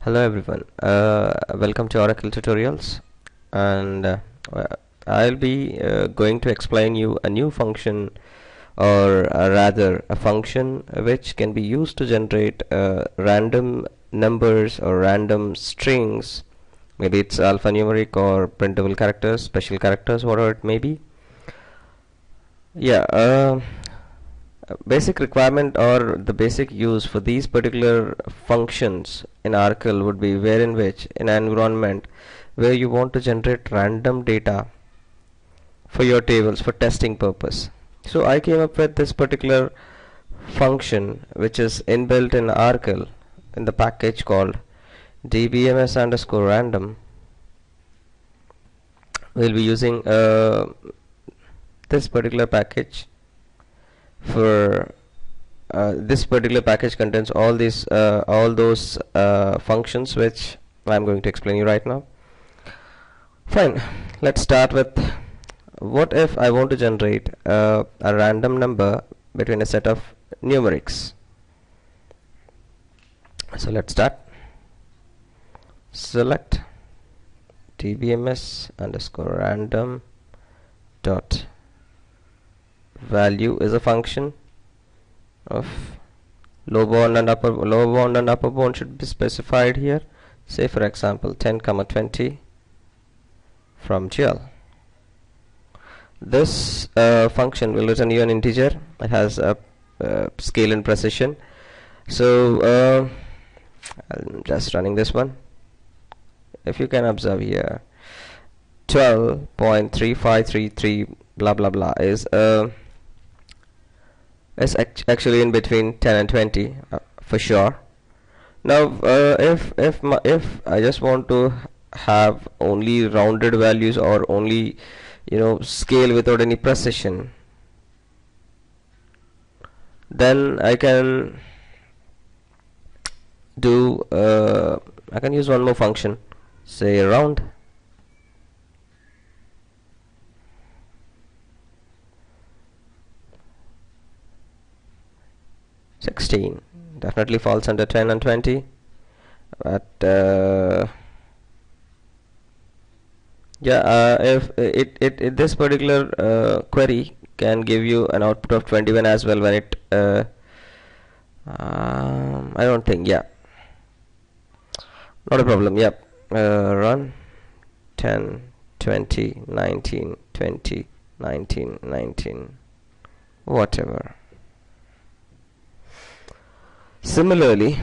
Hello everyone, welcome to Oracle tutorials, and I'll be going to explain you a new function, or rather a function which can be used to generate random numbers or random strings. Maybe it's alphanumeric or printable characters, special characters, whatever it may be. Yeah, basic requirement or the basic use for these particular functions in Oracle would be wherein which in an environment where you want to generate random data for your tables for testing purpose. So I came up with this particular function which is inbuilt in Oracle in the package called dbms underscore random. We'll be using this particular package for this particular package contains all those functions which I'm going to explain you right now. Fine, let's start with what if I want to generate a random number between a set of numerics. So let's start. Select dbms underscore random dot value is a function of lower bound and upper bound should be specified here. Say for example 10, 20 from GL. This function will return you an integer. It has a scale and precision. So I'm just running this one. If you can observe here, 12.3533 blah blah blah is actually in between 10 and 20 for sure. Now if I just want to have only rounded values or only scale without any precision, then I can do I can use one more function, say round. Definitely falls under 10 and 20, but if this particular query can give you an output of 21 as well when it I don't think, yeah, not a problem. Yep. Run 10 20 19 20 19 19 whatever. Similarly,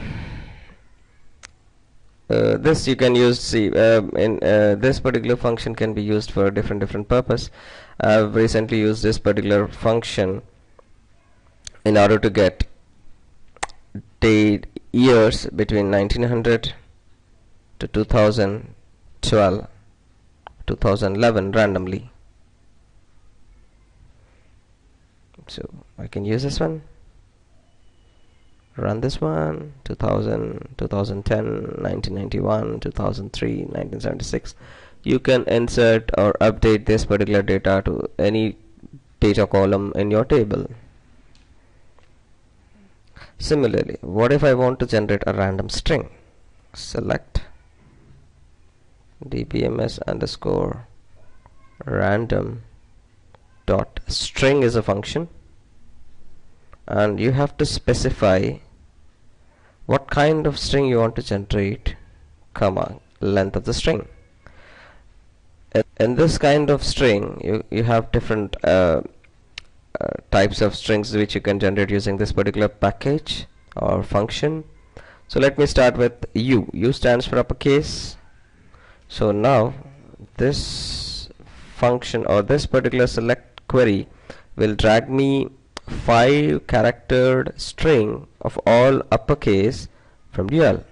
this you can use this particular function can be used for different purpose. I've recently used this particular function in order to get date years between 1900 to 2012 2011 randomly. So I can use this one, run this one, 2000, 2010, 1991, 2003, 1976. You can insert or update this particular data to any data column in your table. Similarly, what if I want to generate a random string? Select dbms underscore random dot string is a function, and you have to specify what kind of string you want to generate, comma, length of the string. In this kind of string, you have different types of strings which you can generate using this particular package or function. So let me start with U. U stands for uppercase. So now this function or this particular select query will drag me 5 character string of all uppercase from UL.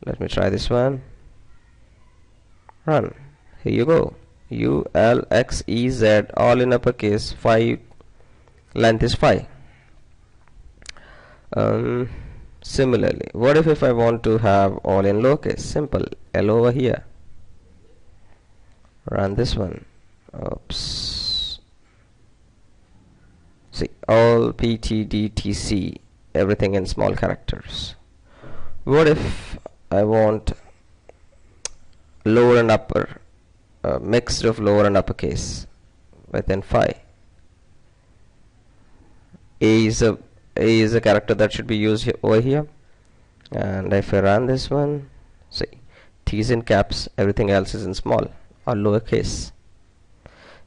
Let me try this one. Run. Here you go. U L X E Z all in uppercase. 5 length is 5. Similarly, what if I want to have all in lowercase? Simple. L over here. Run this one. Oops. See, all P T D T C, everything in small characters. What if I want lower and upper, mixed of lower and uppercase within phi. A is a character that should be used over here, and if I run this one, see, T is in caps, everything else is in small or lowercase.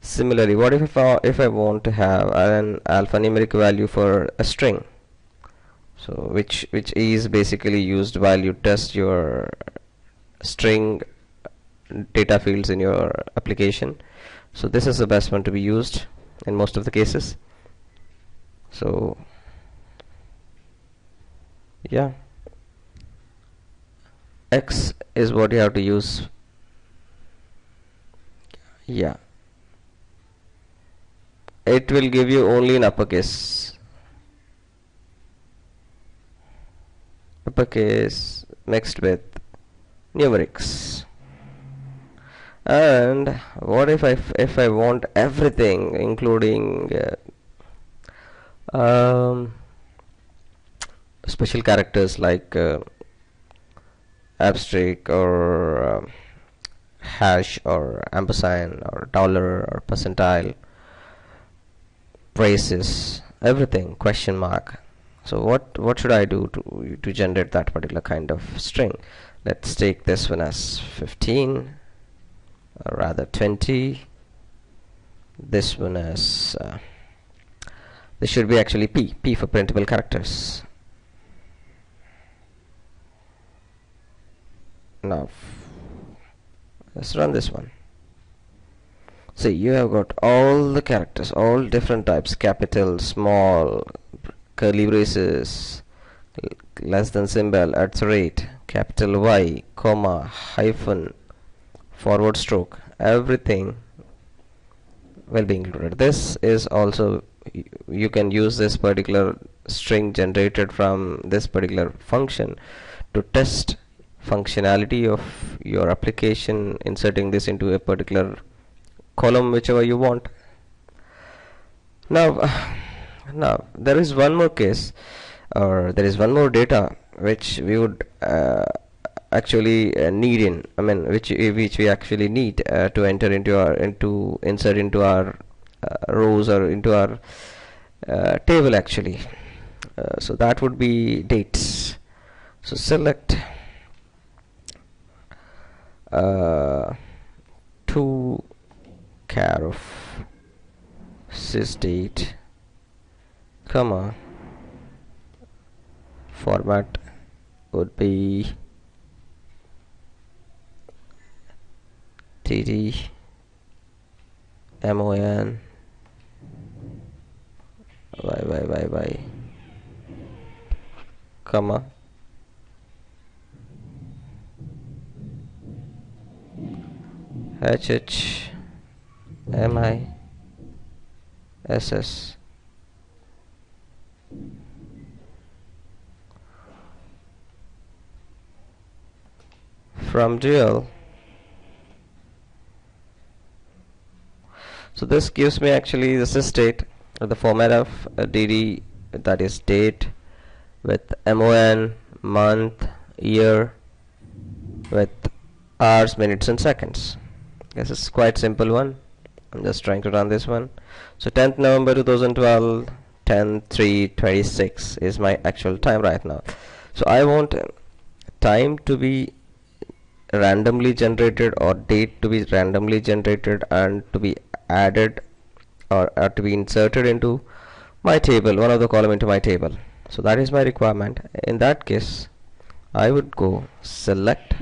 Similarly, what if I want to have an alphanumeric value for a string? So which is basically used while you test your string data fields in your application. So this is the best one to be used in most of the cases. So yeah, X is what you have to use. Yeah, it will give you only in uppercase mixed with numerics. And what if I want everything including special characters like asterisk or hash or ampersand or dollar or percentile, braces, everything, question mark. So what should I do to generate that particular kind of string? Let's take this one as 15, or rather 20. This one as this should be actually P for printable characters. Now let's run this one. See, you have got all the characters, all different types: capital, small, curly braces, less than symbol, at the rate, capital Y, comma, hyphen, forward stroke, everything will be included. This is also, you can use this particular string generated from this particular function to test functionality of your application, inserting this into a particular column, whichever you want. Now there is one more case, or there is one more data which we would actually need in, I mean, which we actually need to enter into our insert into our rows or into our table actually. So that would be dates. So select to char of sysdate, comma, format would be dd mon y, comma, hh mi ss. From dual. So this gives me actually the sysdate, the format of dd, that is date, with mon, month, year, with hours, minutes and seconds. This is quite simple one. I'm just trying to run this one. So 10th November 2012, 10/3/26 is my actual time right now. So I want time to be randomly generated, or date to be randomly generated, and to be added or to be inserted into my table, one of the column into my table. So that is my requirement. In that case, I would go select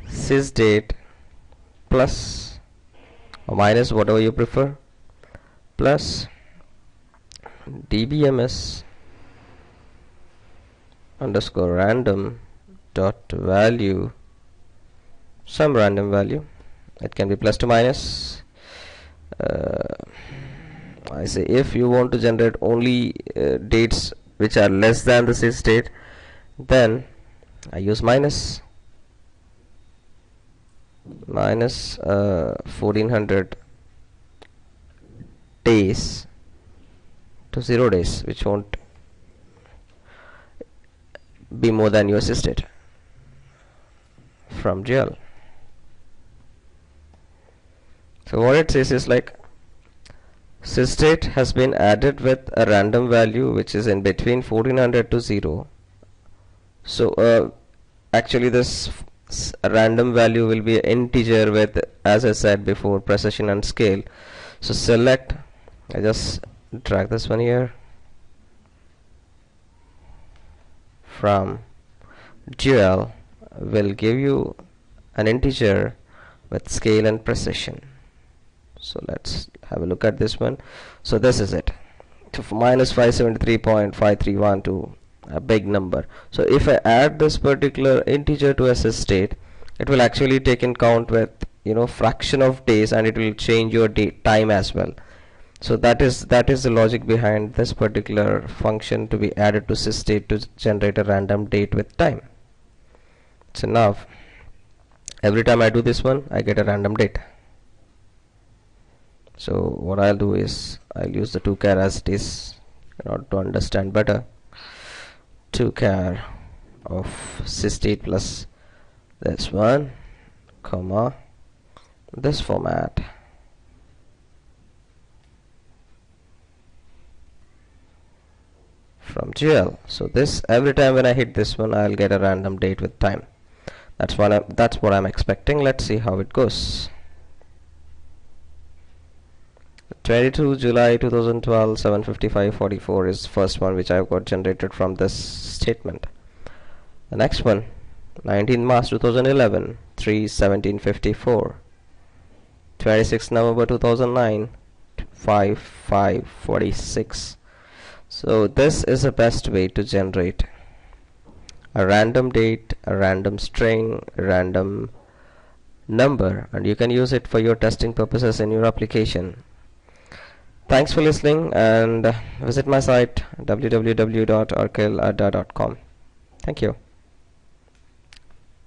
sysdate plus or minus, whatever you prefer, plus dbms underscore random dot value, some random value. It can be plus to minus. I say if you want to generate only dates which are less than the sysdate, then I use minus 1400 days to 0 days, which won't be more than your sysdate. from GL. So what it says is like sysdate has been added with a random value which is in between 1400 to 0. So actually this random value will be an integer with, as I said before, precision and scale. So select, I just drag this one here, from GL will give you an integer with scale and precision. So let's have a look at this one. So this is it, so minus 573.531 to a big number. So if I add this particular integer to a sysdate, it will actually take in count with, you know, fraction of days, and it will change your time as well. So that is the logic behind this particular function to be added to sysdate to generate a random date with time. So now every time I do this one, I get a random date. So what I'll do is I'll use the toChar as it is in order to understand better. toChar of sysdate plus this one, comma, this format, from GL. So this, every time when I hit this one, I'll get a random date with time. That's what I'm expecting. Let's see how it goes. 22 July 2012 7:55:44 is first one which I've got generated from this statement. The next one, 19 March 2011 3:17:54, 26 November 2009 5:46. So this is the best way to generate a random date, a random string, a random number, and you can use it for your testing purposes in your application. Thanks for listening, and visit my site www.oracleadda.com. Thank you.